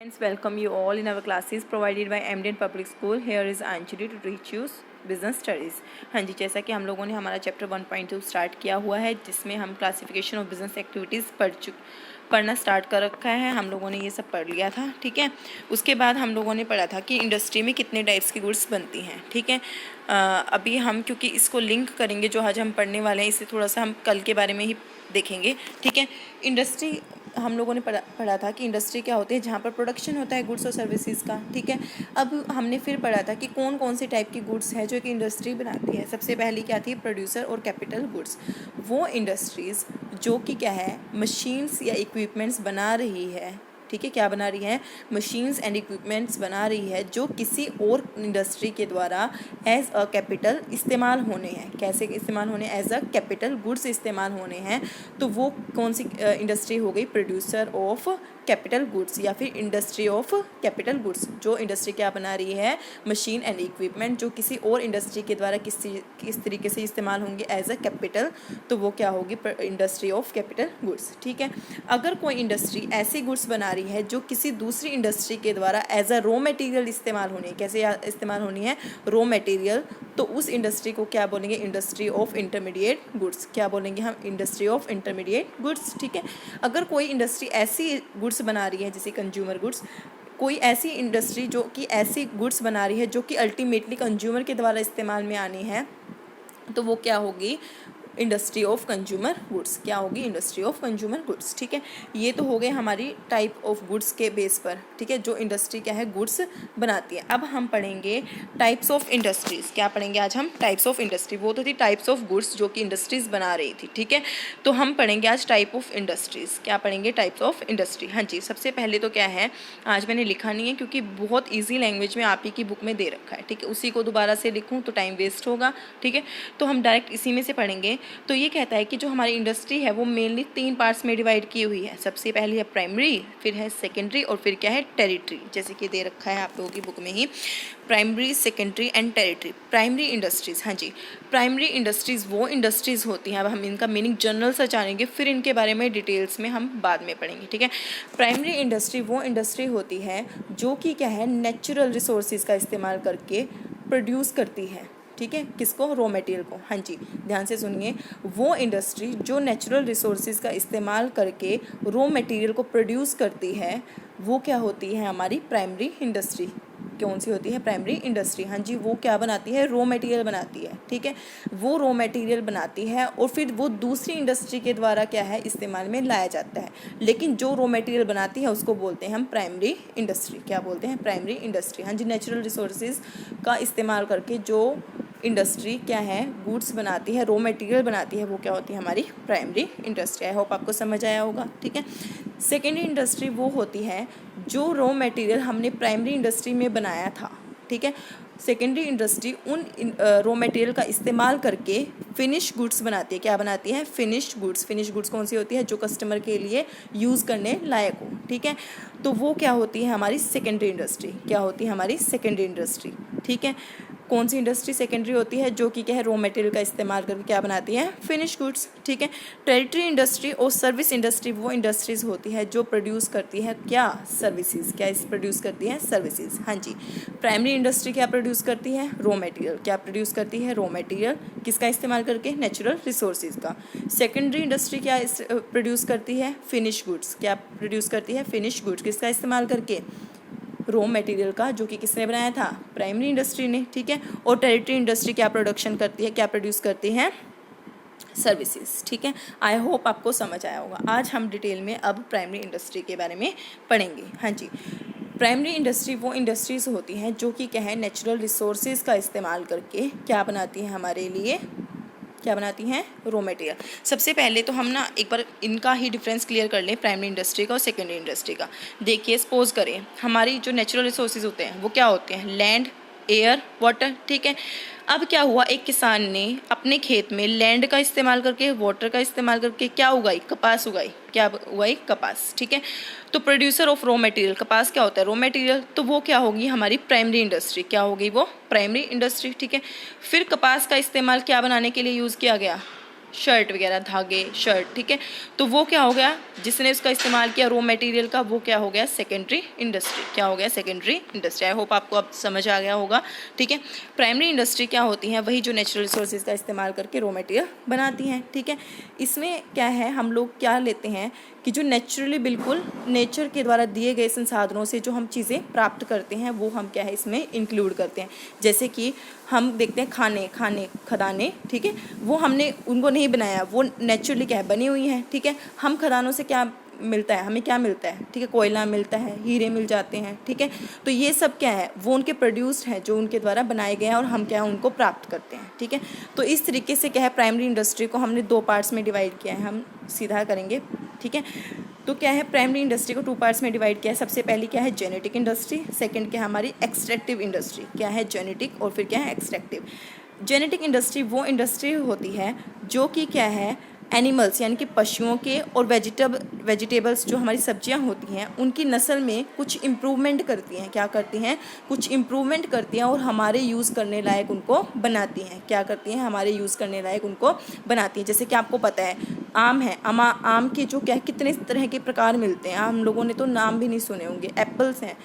Friends, welcome you all in our classes provided by MDN Public School. Here is Anjali to teach you business studies. हाँ जी, जैसा कि हम लोगों ने हमारा चैप्टर 1.2 स्टार्ट किया हुआ है, जिसमें हम क्लासिफिकेशन ऑफ बिजनेस एक्टिविटीज़ पढ़ना स्टार्ट कर रखा है। हम लोगों ने ये सब पढ़ लिया था, ठीक है। उसके बाद हम लोगों ने पढ़ा था कि इंडस्ट्री में कितने टाइप्स की गुड्स बनती हैं, ठीक है। अभी हम क्योंकि इसको लिंक करेंगे, जो आज हम पढ़ने वाले हैं, इसे थोड़ा सा हम कल के बारे में ही देखेंगे, ठीक है। इंडस्ट्री हम लोगों ने पढ़ा था कि इंडस्ट्री क्या होती है, जहाँ पर प्रोडक्शन होता है गुड्स और सर्विसेज का, ठीक है। अब हमने फिर पढ़ा था कि कौन कौन से टाइप की गुड्स है जो कि इंडस्ट्री बनाती है। सबसे पहली क्या थी, प्रोड्यूसर और कैपिटल गुड्स। वो इंडस्ट्रीज़ जो कि क्या है, मशीन्स या इक्विपमेंट्स बना रही है, ठीक है। क्या बना रही है, मशीन्स एंड इक्विपमेंट्स बना रही है जो किसी और इंडस्ट्री के द्वारा एज अ कैपिटल इस्तेमाल होने हैं। कैसे इस्तेमाल होने, एज अ कैपिटल गुड्स इस्तेमाल होने हैं। तो वो कौन सी इंडस्ट्री हो गई, प्रोड्यूसर ऑफ कैपिटल गुड्स या फिर इंडस्ट्री ऑफ कैपिटल गुड्स। जो इंडस्ट्री क्या बना रही है, मशीन एंड इक्विपमेंट जो किसी और इंडस्ट्री के द्वारा किस तरीके से इस्तेमाल होंगे एज अ कैपिटल, तो वो क्या होगी, इंडस्ट्री ऑफ कैपिटल गुड्स, ठीक है। अगर कोई इंडस्ट्री ऐसी गुड्स बना रही है जो किसी दूसरी इंडस्ट्री के द्वारा एज अ रॉ मटेरियल इस्तेमाल होनी है, कैसे इस्तेमाल होनी है, रॉ मटेरियल, तो उस इंडस्ट्री को क्या बोलेंगे, इंडस्ट्री ऑफ इंटरमीडिएट गुड्स। क्या बोलेंगे हम, इंडस्ट्री ऑफ इंटरमीडिएट गुड्स, ठीक है। अगर कोई इंडस्ट्री ऐसी गुड्स बना रही है, जैसे कंज्यूमर गुड्स, कोई ऐसी इंडस्ट्री जो कि ऐसी गुड्स बना रही है जो कि अल्टीमेटली कंज्यूमर के द्वारा इस्तेमाल में आनी है, तो वो क्या होगी, इंडस्ट्री ऑफ कंज्यूमर गुड्स। क्या होगी, इंडस्ट्री ऑफ कंज्यूमर गुड्स, ठीक है। ये तो हो गए हमारी टाइप ऑफ गुड्स के बेस पर, ठीक है, जो इंडस्ट्री क्या है, गुड्स बनाती है। अब हम पढ़ेंगे टाइप्स ऑफ इंडस्ट्रीज़। क्या पढ़ेंगे आज हम, टाइप्स ऑफ इंडस्ट्री। वो तो थी टाइप्स ऑफ गुड्स जो कि इंडस्ट्रीज़ बना रही थी, ठीक है। तो हम पढ़ेंगे आज टाइप ऑफ इंडस्ट्रीज़। क्या पढ़ेंगे, टाइप्स ऑफ इंडस्ट्री। हाँ जी, सबसे पहले तो क्या है, आज मैंने लिखा नहीं है क्योंकि बहुत ईजी लैंग्वेज में आप ही की बुक में दे रखा है, ठीक है। उसी को दोबारा से लिखूँ तो टाइम वेस्ट होगा, ठीक है। तो हम डायरेक्ट इसी में से पढ़ेंगे। तो ये कहता है कि जो हमारी इंडस्ट्री है वो मेनली 3 पार्ट्स में डिवाइड की हुई है। सबसे पहली है प्राइमरी, फिर है सेकेंडरी और फिर क्या है, टेरिटरी, जैसे कि दे रखा है आप लोगों की बुक में ही, primary, secondary and territory. Primary industries, हाँ जी, प्राइमरी इंडस्ट्रीज़ वो इंडस्ट्रीज़ होती हैं। अब हम इनका मीनिंग जनरल सा जानेंगे, फिर इनके बारे में डिटेल्स में हम बाद में पढ़ेंगे, ठीक है। प्राइमरी इंडस्ट्री वो इंडस्ट्री होती है जो कि क्या है, नेचुरल रिसोर्सेज का इस्तेमाल करके प्रोड्यूस करती है, ठीक है। किसको, रॉ मटेरियल को। हाँ जी, ध्यान से सुनिए, वो इंडस्ट्री जो नेचुरल रिसोर्सेज का इस्तेमाल करके रॉ मटेरियल को प्रोड्यूस करती है, वो क्या होती है, हमारी प्राइमरी इंडस्ट्री। कौन सी होती है, प्राइमरी इंडस्ट्री। हाँ जी, वो क्या बनाती है, रॉ मटेरियल बनाती है, ठीक है। वो रॉ मटेरियल बनाती है और फिर वो दूसरी इंडस्ट्री के द्वारा क्या है, इस्तेमाल में लाया जाता है। लेकिन जो रॉ मटेरियल बनाती है उसको बोलते हैं हम प्राइमरी इंडस्ट्री। क्या बोलते हैं, प्राइमरी इंडस्ट्री। हाँ जी, नेचुरल रिसोर्सेज का इस्तेमाल करके जो इंडस्ट्री क्या है, गुड्स बनाती है, रॉ मटेरियल बनाती है, वो क्या होती है, हमारी प्राइमरी इंडस्ट्री। आई होप आपको समझ आया होगा, ठीक है। सेकेंडरी इंडस्ट्री वो होती है जो रॉ मटेरियल हमने प्राइमरी इंडस्ट्री में बनाया था, ठीक है। सेकेंडरी इंडस्ट्री उन रॉ मटेरियल का इस्तेमाल करके फिनिश गुड्स बनाती है। क्या बनाती है, फिनिश्ड गुड्स। फिनिश गुड्स कौन सी होती है, जो कस्टमर के लिए यूज़ करने लायक हो, ठीक है। तो वो क्या होती है, हमारी सेकेंडरी इंडस्ट्री। क्या होती है, हमारी सेकेंडरी इंडस्ट्री, ठीक है। कौन सी इंडस्ट्री सेकेंडरी होती है, जो कि क्या है, रॉ मटेरियल का इस्तेमाल करके क्या बनाती है, फिनिश गुड्स, ठीक है। टेरिटरी इंडस्ट्री और सर्विस इंडस्ट्री वो इंडस्ट्रीज़ होती है जो प्रोड्यूस करती है क्या, सर्विसेज। क्या इस प्रोड्यूस करती है, सर्विसेज। हाँ जी, प्राइमरी इंडस्ट्री क्या प्रोड्यूस करती है, रॉ मटेरियल। क्या प्रोड्यूस करती है, रॉ मटेरियल, किसका इस्तेमाल करके, नेचुरल रिसोर्सेज का। सेकेंडरी इंडस्ट्री क्या प्रोड्यूस करती है, फिनिश गुड्स। क्या प्रोड्यूस करती है, फिनिश गुड्स, किसका इस्तेमाल करके, रॉ मटेरियल का, जो कि किसने बनाया था, प्राइमरी इंडस्ट्री ने, ठीक है। और टेरिटरी इंडस्ट्री क्या प्रोडक्शन करती है, क्या प्रोड्यूस करती है, सर्विसेज, ठीक है। आई होप आपको समझ आया होगा। आज हम डिटेल में अब प्राइमरी इंडस्ट्री के बारे में पढ़ेंगे। हाँ जी, प्राइमरी इंडस्ट्री वो इंडस्ट्रीज़ होती हैं जो कि क्या है, नेचुरल रिसोर्सेज का इस्तेमाल करके क्या बनाती है, हमारे लिए क्या बनाती हैं, रॉ मटेरियल। सबसे पहले तो हम ना एक बार इनका ही डिफरेंस क्लियर कर लें, प्राइमरी इंडस्ट्री का और सेकेंडरी इंडस्ट्री का। देखिए, सपोज करें हमारी जो नेचुरल रिसोर्सेज होते हैं वो क्या होते हैं, लैंड, एयर, वाटर, ठीक है। अब क्या हुआ, एक किसान ने अपने खेत में लैंड का इस्तेमाल करके, वाटर का इस्तेमाल करके क्या उगाई, कपास उगाई। क्या उगाई, कपास, ठीक है। तो प्रोड्यूसर ऑफ रॉ मटेरियल, कपास क्या होता है, रॉ मटेरियल, तो वो क्या होगी, हमारी प्राइमरी इंडस्ट्री। क्या होगी वो, प्राइमरी इंडस्ट्री, ठीक है। फिर कपास का इस्तेमाल क्या बनाने के लिए यूज़ किया गया, शर्ट वगैरह, धागे, शर्ट, ठीक है। तो वो क्या हो गया, जिसने उसका इस्तेमाल किया रॉ मटेरियल का, वो क्या हो गया, सेकेंडरी इंडस्ट्री। क्या हो गया, सेकेंडरी इंडस्ट्री। आई होप आपको अब समझ आ गया होगा, ठीक है। प्राइमरी इंडस्ट्री क्या होती है, वही जो नेचुरल रिसोर्सेज का इस्तेमाल करके रॉ मटेरियल बनाती हैं, ठीक है। इसमें क्या है, हम लोग क्या लेते हैं कि जो नेचुरली, बिल्कुल नेचर के द्वारा दिए गए संसाधनों से जो हम चीज़ें प्राप्त करते हैं, वो हम क्या है इसमें इंक्लूड करते हैं। जैसे कि हम देखते हैं खदानें, ठीक है, वो हमने उनको नहीं बनाया, वो नेचुरली क्या है, बनी हुई हैं, ठीक है। हम खदानों से क्या मिलता है, हमें क्या मिलता है, ठीक है, कोयला मिलता है, हीरे मिल जाते हैं, ठीक है। तो ये सब क्या है, वो उनके प्रोड्यूस्ड है, जो उनके द्वारा बनाए गए हैं और हम क्या है उनको प्राप्त करते हैं, ठीक है। तो इस तरीके से क्या है, प्राइमरी इंडस्ट्री को हमने 2 पार्ट्स में डिवाइड किया है, हम सीधा करेंगे, ठीक है। तो क्या है, प्राइमरी इंडस्ट्री को 2 पार्ट्स में डिवाइड किया है। सबसे पहली क्या है, जेनेटिक इंडस्ट्री, सेकंड क्या है हमारी एक्सट्रैक्टिव इंडस्ट्री। क्या है, जेनेटिक और फिर क्या है एक्सट्रैक्टिव। जेनेटिक इंडस्ट्री वो इंडस्ट्री होती है जो कि क्या है, एनिमल्स यानी कि पशुओं के और वेजिटेबल्स जो हमारी सब्जियां होती हैं, उनकी नस्ल में कुछ इम्प्रूवमेंट करती हैं। क्या करती हैं, कुछ इम्प्रूवमेंट करती हैं और हमारे यूज़ करने लायक उनको बनाती हैं। क्या करती हैं, हमारे यूज़ करने लायक उनको बनाती हैं। जैसे कि आपको पता है, आम है, आम के जो क्या है, कितने तरह के प्रकार मिलते हैं, हम लोगों ने तो नाम भी नहीं सुने होंगे। एप्पल्स हैं,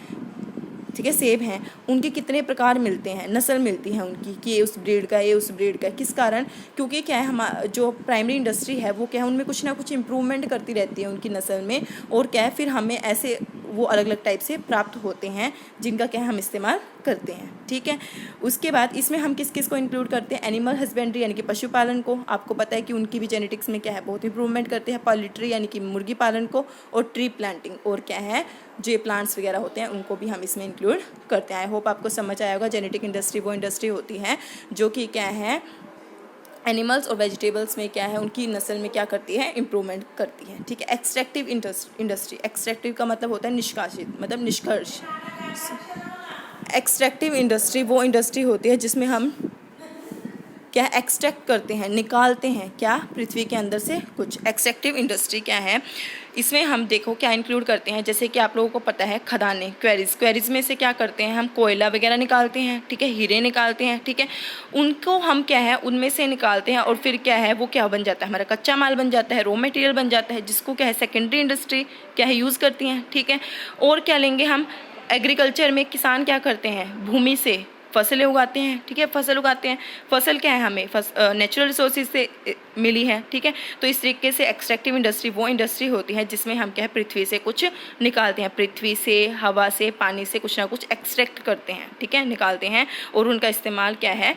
ठीक है, सेब हैं, उनके कितने प्रकार मिलते हैं, नस्ल मिलती है उनकी कि ये उस ब्रीड का, ये उस ब्रीड का। किस कारण, क्योंकि क्या है, हम जो प्राइमरी इंडस्ट्री है वो क्या है, उनमें कुछ ना कुछ इम्प्रूवमेंट करती रहती है उनकी नस्ल में, और क्या है फिर हमें ऐसे वो अलग अलग टाइप से प्राप्त होते हैं जिनका क्या है हम इस्तेमाल करते हैं, ठीक है। उसके बाद इसमें हम किस किस को इंक्लूड करते हैं, एनिमल हस्बेंड्री यानी कि पशुपालन को। आपको पता है कि उनकी भी जेनेटिक्स में क्या है, बहुत इंप्रूवमेंट करते हैं। पोल्ट्री यानी कि मुर्गी पालन को, और ट्री प्लांटिंग, और क्या है जो ये प्लांट्स वगैरह होते हैं उनको भी हम इसमें इंक्लूड करते हैं। आई होप आपको समझ आया होगा। जेनेटिक इंडस्ट्री वो इंडस्ट्री होती है जो कि क्या है, एनिमल्स और वेजिटेबल्स में क्या है, उनकी नस्ल में क्या करती है, इम्प्रूवमेंट करती है, ठीक है। एक्सट्रैक्टिव इंडस्ट्री, एक्सट्रैक्टिव का मतलब होता है निष्कासित, मतलब निष्कर्ष। एक्सट्रैक्टिव इंडस्ट्री वो इंडस्ट्री होती है जिसमें हम क्या एक्सट्रैक्ट करते हैं, निकालते हैं क्या, पृथ्वी के अंदर से कुछ। एक्सट्रैक्टिव इंडस्ट्री क्या है, इसमें हम देखो क्या इंक्लूड करते हैं। जैसे कि आप लोगों को पता है, खदानें, क्वेरीज में से क्या करते हैं, हम कोयला वगैरह निकालते हैं, ठीक है, हीरे निकालते हैं, ठीक है। उनको हम क्या है, उनमें से निकालते हैं और फिर क्या है, वो क्या बन जाता है, हमारा कच्चा माल बन जाता है, रॉ मटेरियल बन जाता है, जिसको क्या है सेकेंडरी इंडस्ट्री क्या है यूज़ करती हैं, ठीक है। और क्या लेंगे हम, एग्रीकल्चर में किसान क्या करते हैं, भूमि से फसलें उगाते हैं, ठीक है, फसल उगाते हैं। फसल क्या है, हमें नेचुरल रिसोर्सेज से मिली है, ठीक है। तो इस तरीके से एक्सट्रैक्टिव इंडस्ट्री वो इंडस्ट्री होती है जिसमें हम क्या है, पृथ्वी से कुछ निकालते हैं, पृथ्वी से, हवा से, पानी से कुछ ना कुछ एक्सट्रैक्ट करते हैं, ठीक है, निकालते हैं, और उनका इस्तेमाल क्या है,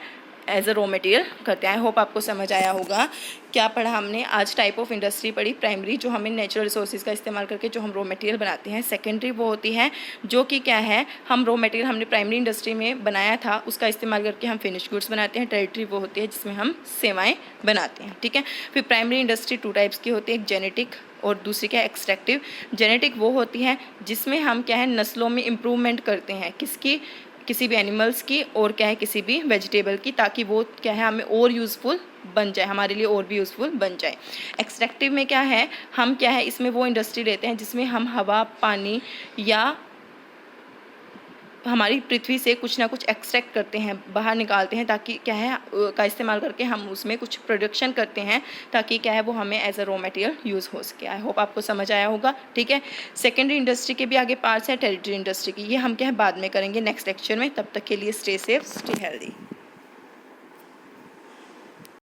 एज अ रॉ मटेरियल करते हैं। आई होप आपको समझ आया होगा। क्या पढ़ा हमने आज, टाइप ऑफ इंडस्ट्री पढ़ी। प्राइमरी जो हमें नेचुरल रिसोर्सेज का इस्तेमाल करके जो हम रॉ मटेरियल बनाते हैं। सेकेंडरी वो होती है जो कि क्या है, हम रॉ मटेरियल हमने प्राइमरी इंडस्ट्री में बनाया था, उसका इस्तेमाल करके हम फिनिश गुड्स बनाते हैं। टेरिटरी वो होती है जिसमें हम सेवाएं बनाते हैं, ठीक है। फिर प्राइमरी इंडस्ट्री 2 टाइप्स की होती है, एक जेनेटिक और दूसरी क्या है, एक्सट्रैक्टिव। जेनेटिक वो होती है जिसमें हम क्या है, नस्लों में इम्प्रूवमेंट करते हैं, किसकी, किसी भी एनिमल्स की, और क्या है किसी भी वेजिटेबल की, ताकि वो क्या है हमें और यूज़फुल बन जाए, हमारे लिए और भी यूज़फुल बन जाए। एक्सट्रैक्टिव में क्या है, हम क्या है इसमें वो इंडस्ट्री लेते हैं जिसमें हम हवा, पानी या हमारी पृथ्वी से कुछ ना कुछ एक्सट्रैक्ट करते हैं, बाहर निकालते हैं, ताकि क्या है का इस्तेमाल करके हम उसमें कुछ प्रोडक्शन करते हैं, ताकि क्या है वो हमें as a raw material use हो सके। आई होप आपको समझ आया होगा, ठीक है। सेकेंडरी इंडस्ट्री के भी आगे पार्ट्स है, टेरिटरी इंडस्ट्री की, ये हम क्या है बाद में करेंगे नेक्स्ट लेक्चर में। तब तक के लिए स्टे सेफ, स्टे हेल्दी।